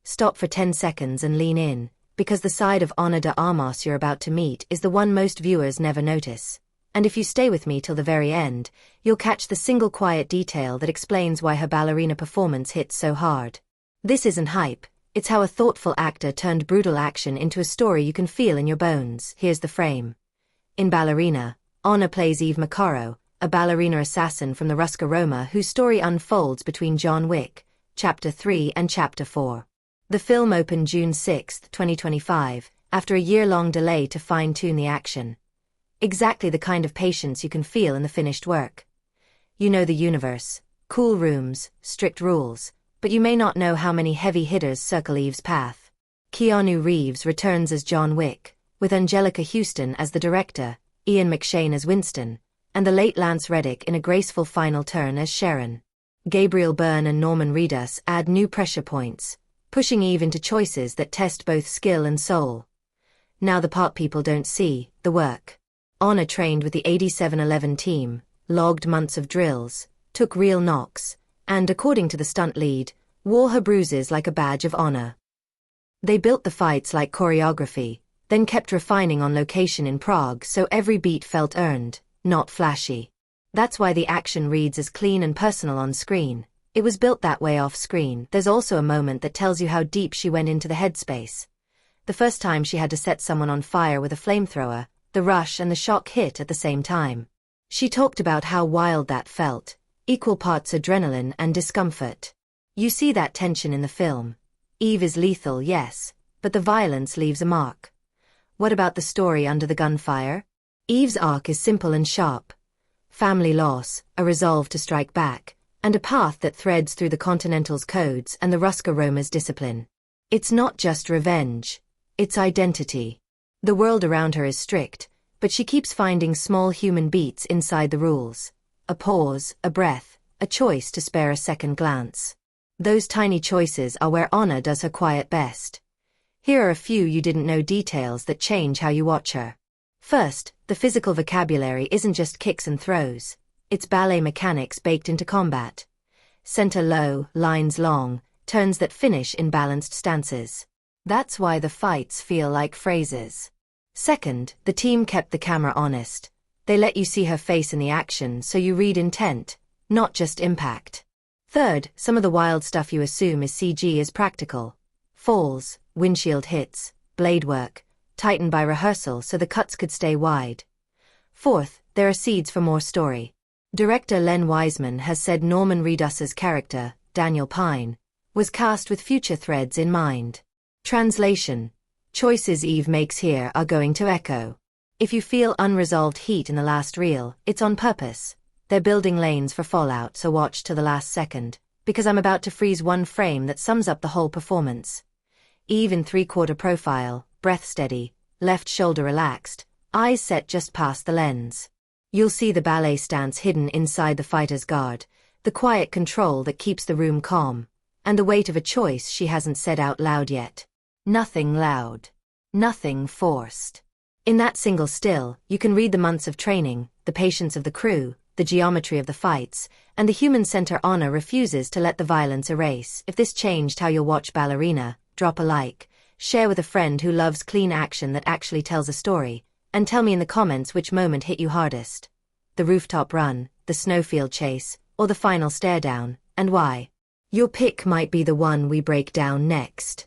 stop for 10 seconds and lean in, because the side of Ana de Armas you're about to meet is the one most viewers never notice. And if you stay with me till the very end, you'll catch the single quiet detail that explains why her ballerina performance hits so hard. This isn't hype, it's how a thoughtful actor turned brutal action into a story you can feel in your bones. Here's the frame. In Ballerina, Ana plays Eve Macaro, a ballerina assassin from the Rusca Roma whose story unfolds between John Wick, Chapter 3 and Chapter 4. The film opened June 6, 2025, after a year-long delay to fine-tune the action. Exactly the kind of patience you can feel in the finished work. You know the universe, cool rooms, strict rules, but you may not know how many heavy hitters circle Eve's path. Keanu Reeves returns as John Wick, with Angelica Houston as the director, Ian McShane as Winston, and the late Lance Reddick in a graceful final turn as Sharon. Gabriel Byrne and Norman Reedus add new pressure points, pushing Eve into choices that test both skill and soul. Now the part people don't see, the work. Ana trained with the 8711 team, logged months of drills, took real knocks, and, according to the stunt lead, wore her bruises like a badge of honor. They built the fights like choreography, then kept refining on location in Prague so every beat felt earned, not flashy. That's why the action reads as clean and personal on screen. It was built that way off screen. There's also a moment that tells you how deep she went into the headspace. The first time she had to set someone on fire with a flamethrower, the rush and the shock hit at the same time. She talked about how wild that felt, equal parts adrenaline and discomfort. You see that tension in the film. Eve is lethal, yes, but the violence leaves a mark. What about the story under the gunfire? Eve's arc is simple and sharp. Family loss, a resolve to strike back, and a path that threads through the Continental's codes and the Rusca Roma's discipline. It's not just revenge, it's identity. The world around her is strict, but she keeps finding small human beats inside the rules. A pause, a breath, a choice to spare a second glance. Those tiny choices are where Ana does her quiet best. Here are a few you didn't know details that change how you watch her. First, the physical vocabulary isn't just kicks and throws. It's ballet mechanics baked into combat. Center low, lines long, turns that finish in balanced stances. That's why the fights feel like phrases. Second, the team kept the camera honest. They let you see her face in the action so you read intent, not just impact. Third, some of the wild stuff you assume is CG is practical. Falls, windshield hits, blade work, tightened by rehearsal so the cuts could stay wide. Fourth, there are seeds for more story. Director Len Wiseman has said Norman Reedus's character, Daniel Pine, was cast with future threads in mind. Translation: choices Eve makes here are going to echo. If you feel unresolved heat in the last reel, it's on purpose. They're building lanes for fallout, so watch to the last second, because I'm about to freeze one frame that sums up the whole performance. Eve in three-quarter profile, breath steady, left shoulder relaxed, eyes set just past the lens. You'll see the ballet stance hidden inside the fighter's guard, the quiet control that keeps the room calm, and the weight of a choice she hasn't said out loud yet. Nothing loud. Nothing forced. In that single still, you can read the months of training, the patience of the crew, the geometry of the fights, and the human center. Ana refuses to let the violence erase. If this changed how you'll watch Ballerina, drop a like, share with a friend who loves clean action that actually tells a story, and tell me in the comments which moment hit you hardest. The rooftop run, the snowfield chase, or the final stare down, and why. Your pick might be the one we break down next.